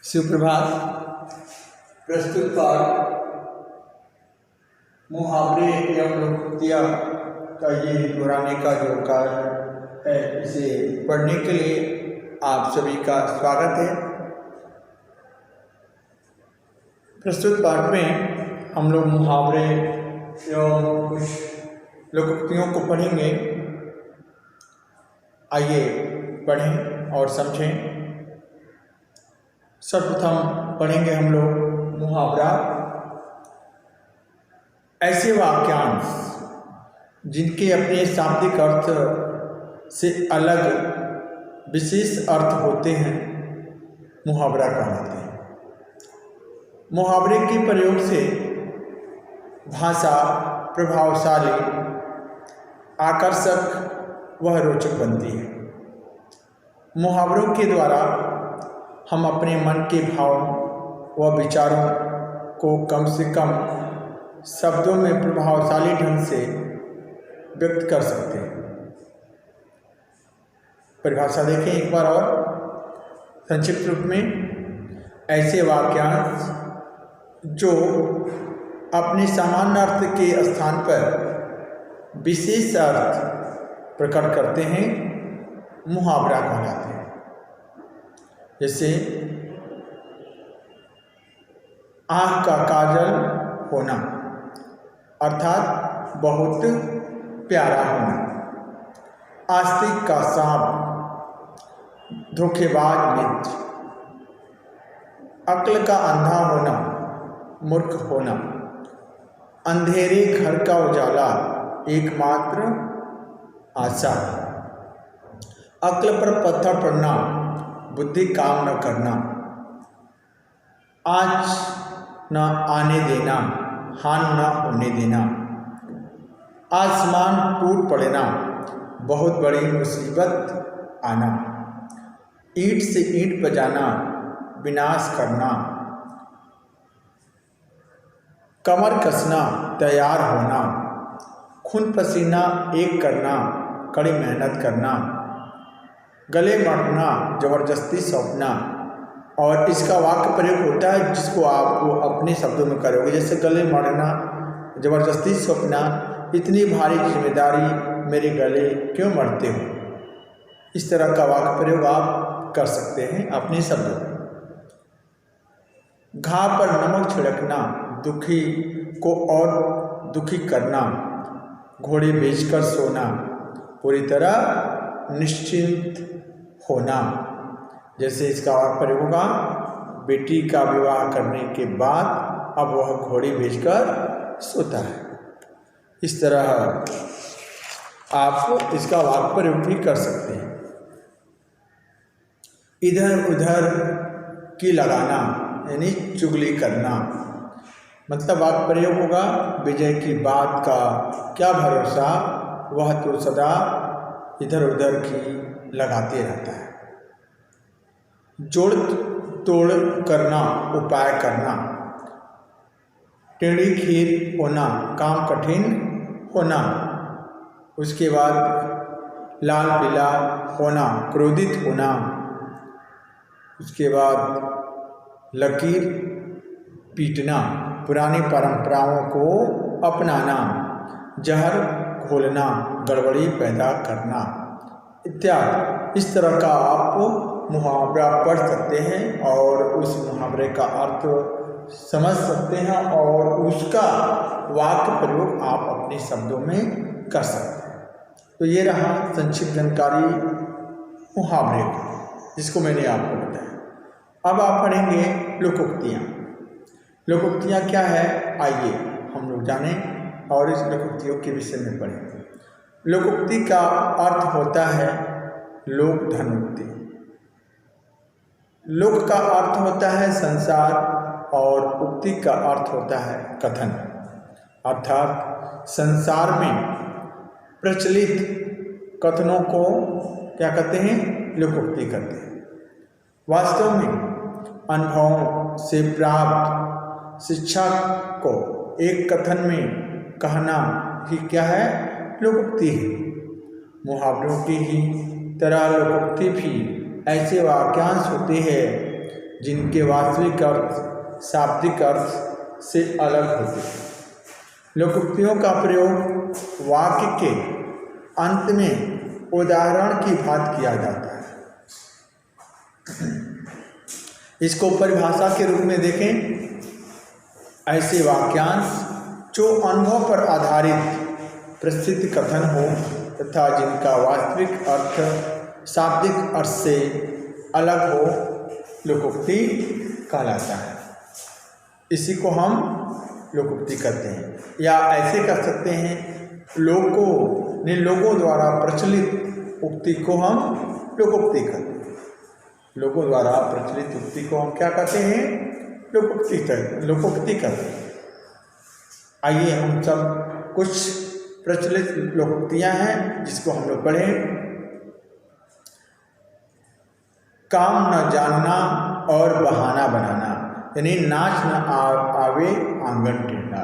सुप्रभात। प्रस्तुत पाठ मुहावरे एवं लोकोक्तियाँ का ये दोहराने का जो कार्य है, इसे पढ़ने के लिए आप सभी का स्वागत है। प्रस्तुत पाठ में हम लोग मुहावरे एवं कुछ लोकोक्तियों को पढ़ेंगे। आइए पढ़ें और समझें। सर्वप्रथम पढ़ेंगे हम लोग मुहावरा। ऐसे वाक्यांश जिनके अपने शाब्दिक अर्थ से अलग विशेष अर्थ होते हैं, मुहावरा कहलाते हैं। मुहावरे के प्रयोग से भाषा प्रभावशाली, आकर्षक व रोचक बनती है। मुहावरों के द्वारा हम अपने मन के भाव व विचारों को कम से कम शब्दों में प्रभावशाली ढंग से व्यक्त कर सकते हैं। परिभाषा देखें एक बार और संक्षिप्त रूप में। ऐसे वाक्यांश जो अपने सामान्य अर्थ के स्थान पर विशेष अर्थ प्रकट करते हैं, मुहावरा कहलाते हैं। जैसे आँख का काजल होना अर्थात बहुत प्यारा होना। आस्तिक का सांप धोखेबाज मित्र। अक्ल का अंधा होना मूर्ख होना। अंधेरे घर का उजाला एकमात्र आशा। अक्ल पर पत्थर पड़ना बुद्धि काम न करना। आज न आने देना हान न होने देना। आसमान टूट पड़ना बहुत बड़ी मुसीबत आना। ईंट से ईंट बजाना विनाश करना। कमर कसना तैयार होना। खून पसीना एक करना कड़ी मेहनत करना। गले मढ़ना जबरदस्ती सौंपना। और इसका वाक्य प्रयोग होता है जिसको आप वो अपने शब्दों में करोगे। जैसे गले मढ़ना जबरदस्ती सौंपना, इतनी भारी जिम्मेदारी मेरे गले क्यों मढ़ते हो। इस तरह का वाक्य प्रयोग आप कर सकते हैं अपने शब्दों में। घाव पर नमक छिड़कना दुखी को और दुखी करना। घोड़े बेचकर सोना पूरी तरह निश्चिंत होना। जैसे इसका वाक्य प्रयोग होगा, बेटी का विवाह करने के बाद अब वह घोड़ी बेचकर सोता है। इस तरह आप इसका वाक्य प्रयोग भी कर सकते हैं। इधर उधर की लगाना यानी चुगली करना। मतलब वाक्य प्रयोग होगा, विजय की बात का क्या भरोसा, वह तो सदा इधर उधर की लगाते रहता है। जोड़ तोड़ करना उपाय करना। टेढ़ी खीर होना काम कठिन होना। उसके बाद लाल पीला होना क्रोधित होना। उसके बाद लकीर पीटना पुरानी परंपराओं को अपनाना। जहर घोलना गड़बड़ी पैदा करना इत्यादि। इस तरह का आप मुहावरा पढ़ सकते हैं और उस मुहावरे का अर्थ समझ सकते हैं और उसका वाक्य प्रयोग आप अपने शब्दों में कर सकते हैं। तो ये रहा संक्षिप्त जानकारी मुहावरे की, जिसको मैंने आपको बताया। अब आप पढ़ेंगे लोकोक्तियाँ। लोकोक्तियाँ क्या है, आइए हम लोग जानें और इस लोकोक्तियों के विषय में पढ़ें। लोकोक्ति का अर्थ होता है लोक धनोक्ति। लोक का अर्थ होता है संसार और उक्ति का अर्थ होता है कथन। अर्थात संसार में प्रचलित कथनों को क्या कहते हैं, लोकोक्ति कहते हैं। वास्तव में अनुभवों से प्राप्त शिक्षा को एक कथन में कहना ही क्या है, लोकोक्ति है। मुहावरों की ही तरह लोकोक्ति भी ऐसे वाक्यांश होते हैं जिनके वास्तविक अर्थ शाब्दिक अर्थ से अलग होते हैं। लोकोक्तियों का प्रयोग वाक्य के अंत में उदाहरण की बात किया जाता है। इसको परिभाषा के रूप में देखें, ऐसे वाक्यांश जो अनुभव पर आधारित प्रसिद्ध कथन हो तथा जिनका वास्तविक अर्थ शाब्दिक अर्थ से अलग हो, लोकोक्ति कहलाता है। इसी को हम लोकोक्ति कहते हैं, या ऐसे कह सकते हैं लोगों द्वारा प्रचलित उक्ति को हम लोकोक्ति कहते हैं। लोगों द्वारा प्रचलित उक्ति को हम क्या कहते हैं? लोकोक्ति कहते हैं। आइए हम सब कुछ प्रचलित लोकोक्तियां हैं जिसको हम लोग पढ़ें। काम न जानना और बहाना बनाना, यानी नाच न आवे आंगन टेढ़ा।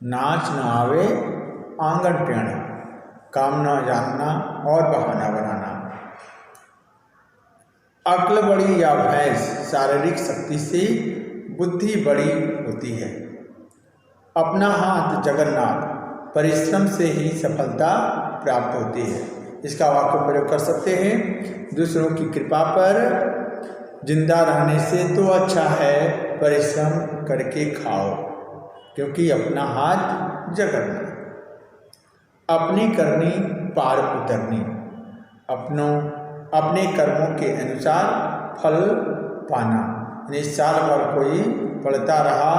नाच न आवे आंगन टेढ़ा, काम न जानना और बहाना बनाना। अक्ल बड़ी या भैंस, शारीरिक शक्ति से बुद्धि बड़ी होती है। अपना हाथ जगन्नाथ, परिश्रम से ही सफलता प्राप्त होती है। इसका वाक्य प्रयोग कर सकते हैं। दूसरों की कृपा पर जिंदा रहने से तो अच्छा है परिश्रम करके खाओ, क्योंकि अपना हाथ जगन्नाथ। अपनी करनी पार उतरनी, अपने कर्मों के अनुसार फल पाना। यानी साल भर कोई पढ़ता रहा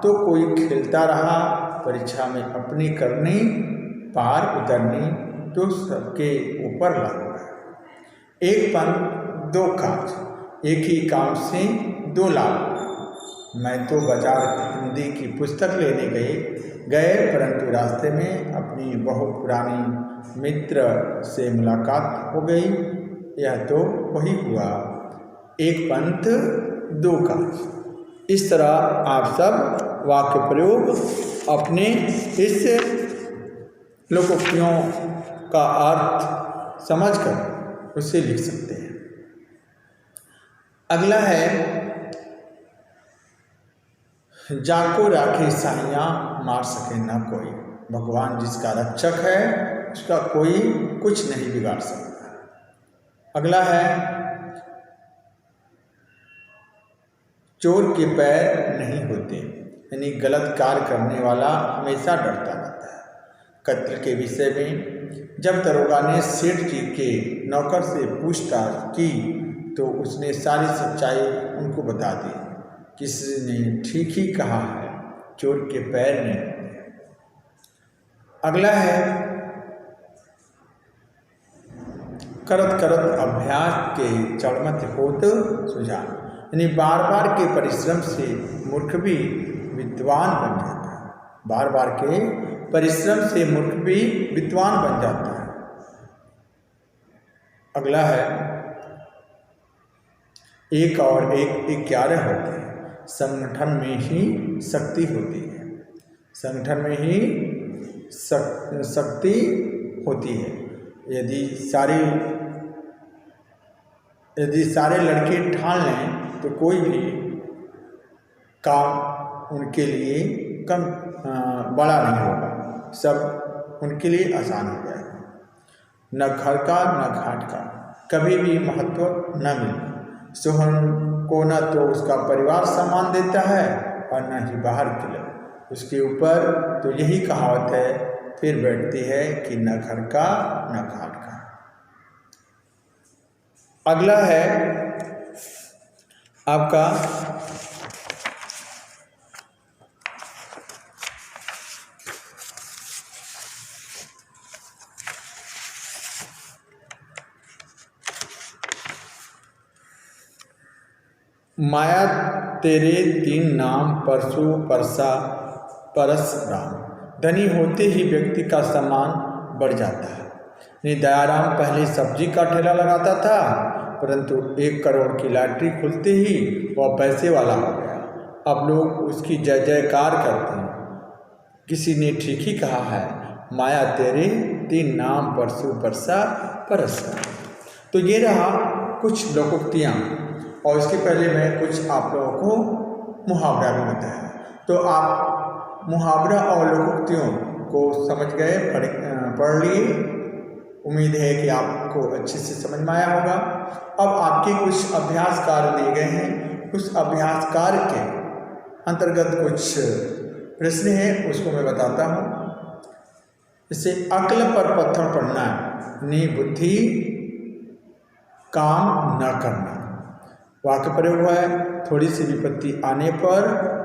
तो कोई खेलता रहा, परीक्षा में अपनी करनी पार उतरनी तो सबके ऊपर लागू है। एक पंथ दो काज, एक ही काम से दो लाभ। मैं तो बाजार हिंदी की पुस्तक लेने गए परंतु रास्ते में अपनी बहुत पुरानी मित्र से मुलाकात हो गई। यह तो वही हुआ, एक पंथ दो काज। इस तरह आप सब वाक्य प्रयोग अपने इस लोकोक्तियों का अर्थ समझकर उसे लिख सकते हैं। अगला है, जाको राखे साइयाँ मार सके न कोई। भगवान जिसका रक्षक है उसका कोई कुछ नहीं बिगाड़ सकता। अगला है, चोर के पैर नहीं होते, यानी गलत कार्य करने वाला हमेशा डरता रहता है। कत्ल के विषय में जब दरोगा ने सेठ जी के नौकर से पूछताछ की तो उसने सारी सच्चाई उनको बता दी। किसने ठीक ही कहा है, चोर के पैर नहीं होते। अगला है, करत करत अभ्यास के चढ़मत होत सुजान, यानी बार बार के परिश्रम से मूर्ख भी विद्वान बन जाता है। बार बार के परिश्रम से मूर्ख भी विद्वान बन जाता है। अगला है, एक और एक 11 होते हैं। संगठन में ही शक्ति होती है। संगठन में ही शक्ति होती है। यदि सारे लड़के ठान लें तो कोई भी काम उनके लिए कम बड़ा नहीं होगा, सब उनके लिए आसान हो जाएगा। न घर का न घाट का कभी भी महत्व न मिले। सोहन को न तो उसका परिवार सम्मान देता है और न ही बाहर के लोग। उसके ऊपर तो यही कहावत है फिर बैठती है कि न घर का न घाट का। अगला है आपका माया तेरे 3 नाम परसु परसा परस राम। धनी होते ही व्यक्ति का सम्मान बढ़ जाता है। दयाराम पहले सब्जी का ठेला लगाता था, परंतु 1 करोड़ की लॉटरी खुलते ही वह पैसे वाला हो गया। अब लोग उसकी जय जयकार करते हैं। किसी ने ठीक ही कहा है, माया तेरे 3 नाम परसु परसा परस राम। तो ये रहा कुछ लोकोक्तियाँ और इसके पहले मैं कुछ आप लोगों को मुहावरा भी बताया। तो आप मुहावरा और लोकोक्तियों को समझ गए, पढ़ लिए। उम्मीद है कि आपको अच्छे से समझ में आया होगा। अब आपके कुछ अभ्यास कार्य दिए गए हैं, उस अभ्यास कार्य के अंतर्गत कुछ प्रश्न हैं, उसको मैं बताता हूँ। जैसे अक्ल पर पत्थर पड़ना, बुद्धि काम न करना। वाक्य प्रयोग हुआ है, थोड़ी सी विपत्ति आने पर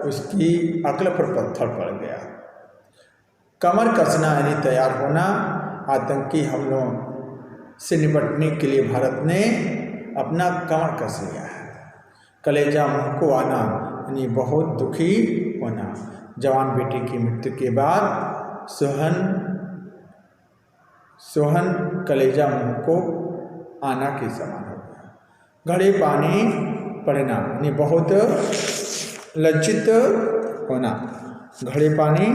उसकी अक्ल पर पत्थर पड़ गया। कमर कसना यानी तैयार होना, आतंकी हमलों से निपटने के लिए भारत ने अपना कमर कस लिया है। कलेजा मुंह को आना यानी बहुत दुखी होना। जवान बेटी की मृत्यु के बाद सोहन कलेजा मुंह को आना के समान हो गया। घड़े पानी पड़ना यानी बहुत लज्जित होना। घड़े पानी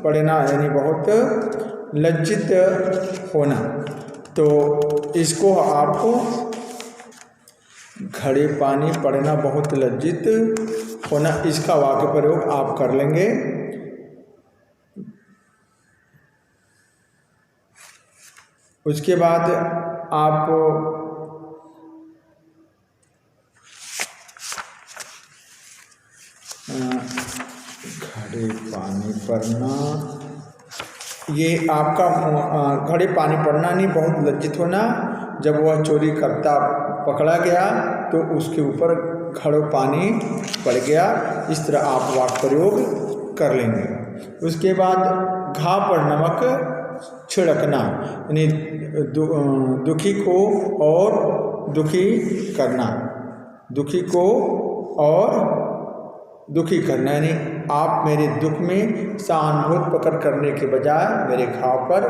पड़ना यानी बहुत लज्जित होना। तो इसको आपको घड़े पानी पड़ना बहुत लज्जित होना, इसका वाक्य प्रयोग आप कर लेंगे। उसके बाद आप घड़े पानी पड़ना, ये आपका घड़े पानी पड़ना नहीं बहुत लज्जित होना। जब वह चोरी करता पकड़ा गया तो उसके ऊपर घड़ों पानी पड़ गया। इस तरह आप वाक्य प्रयोग कर लेंगे। उसके बाद घाव पर नमक छिड़कना यानी दुखी को और दुखी करना। दुखी को और दुखी करना यानी आप मेरे दुख में सहानुभूति प्रकट करने के बजाय मेरे घाव पर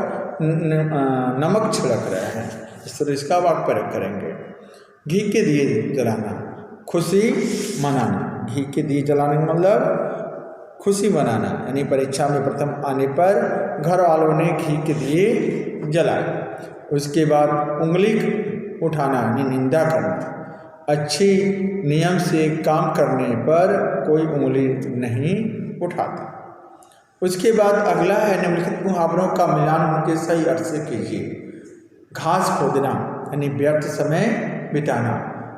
नमक छिड़क रहे हैं। इस तरह इसका वाक्य प्रयोग करेंगे। घी के दिए जलाना, खुशी मनाना। घी के दिए जलाने का मतलब खुशी मनाना यानी परीक्षा में प्रथम आने पर घर वालों ने घी के दिए जलाए। उसके बाद उंगली उठाना यानी निंदा करना। अच्छी नियम से काम करने पर कोई उंगली नहीं उठाता। उसके बाद अगला है निम्नलिखित मुहावरों का मिलान उनके सही अर्थ से कीजिए। घास खोदना यानी व्यर्थ समय बिताना।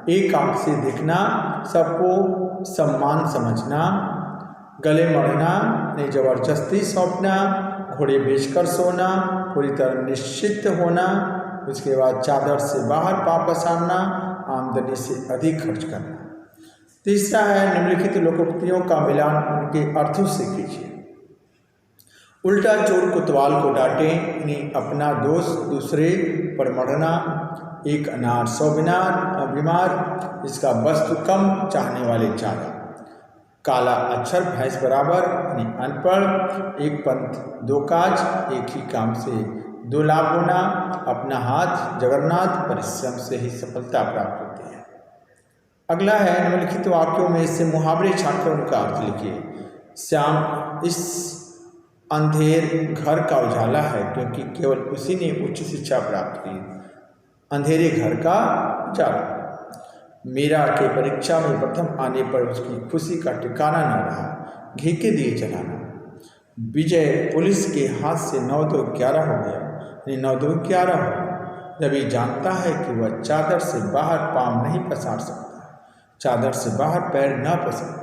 एक आंख से देखना, सबको सम्मान समझना। गले मढ़ना यानी जबरदस्ती सौंपना। घोड़े बेचकर सोना, पूरी तरह निश्चित होना। उसके बाद चादर से बाहर वापस आना, आमदनी से अधिक खर्च करना। तीसरा है निम्नलिखित लोकोक्तियों का मिलान उनके अर्थों से कीजिए। उल्टा चोर कोतवाल को डांटे यानी अपना दोष दूसरे पर मढ़ना। एक अनार 100 बीमार, इसका वस्तु कम चाहने वाले ज़्यादा। काला अक्षर भैंस बराबर यानी अनपढ़। एक पंथ 2 काज, एक ही काम से 2 लाभ होना। अपना हाथ जगन्नाथ, परिश्रम से ही सफलता प्राप्त होती है। अगला है निम्नलिखित वाक्यों में से मुहावरे छांटकर उनका अर्थ लिखिए। श्याम इस अंधेर घर का उजाला है क्योंकि केवल उसी ने उच्च शिक्षा प्राप्त की। अंधेरे घर का उजाला। मीरा के परीक्षा में प्रथम आने पर उसकी खुशी का ठिकाना न रहा। घी के दिए जलाना। विजय पुलिस के हाथ से 9-2-11 हो गया, 9-2-11 हो गया। जब ये जानता है कि वह चादर से बाहर पाँव नहीं पसार सकता, चादर से बाहर पैर न पसार।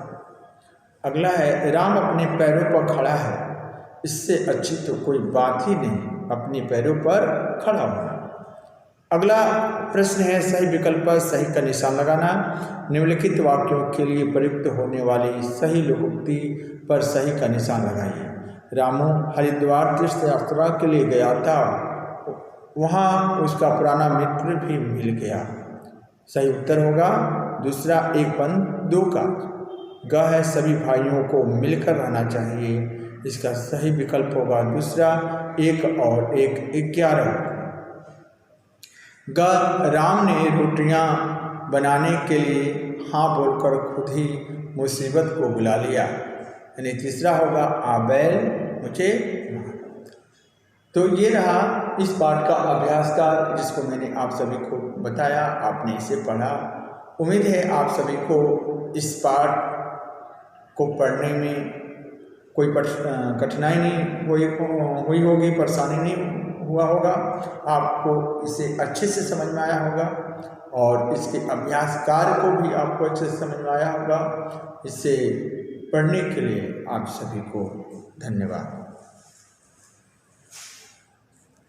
अगला है राम अपने पैरों पर खड़ा है, इससे अच्छी तो कोई बात ही नहीं अपने पैरों पर खड़ा होना। अगला प्रश्न है सही विकल्प पर सही का निशान लगाना। निम्नलिखित वाक्यों के लिए प्रयुक्त होने वाली सही लोकोक्ति पर सही का निशान लगाइए। रामू हरिद्वार तीर्थ यात्रा के लिए गया था, वहाँ उसका पुराना मित्र भी मिल गया। सही उत्तर होगा दूसरा 1 पंथ 2 काज। ग है सभी भाइयों को मिलकर रहना चाहिए, इसका सही विकल्प होगा दूसरा 1 और 1 11। ग राम ने रोटियां बनाने के लिए हाँ बोलकर खुद ही मुसीबत को बुला लिया, यानी तीसरा होगा आ बैल मुझे मार। तो ये रहा इस पाठ का अभ्यास का, जिसको मैंने आप सभी को बताया, आपने इसे पढ़ा उम्मीद है आप सभी को इस पाठ को पढ़ने में कोई कठिनाई नहीं हुई होगी, परेशानी नहीं हुआ होगा। आपको इसे अच्छे से समझ में आया होगा और इसके अभ्यास कार्य को भी आपको अच्छे से समझ में आया होगा। इसे पढ़ने के लिए आप सभी को धन्यवाद।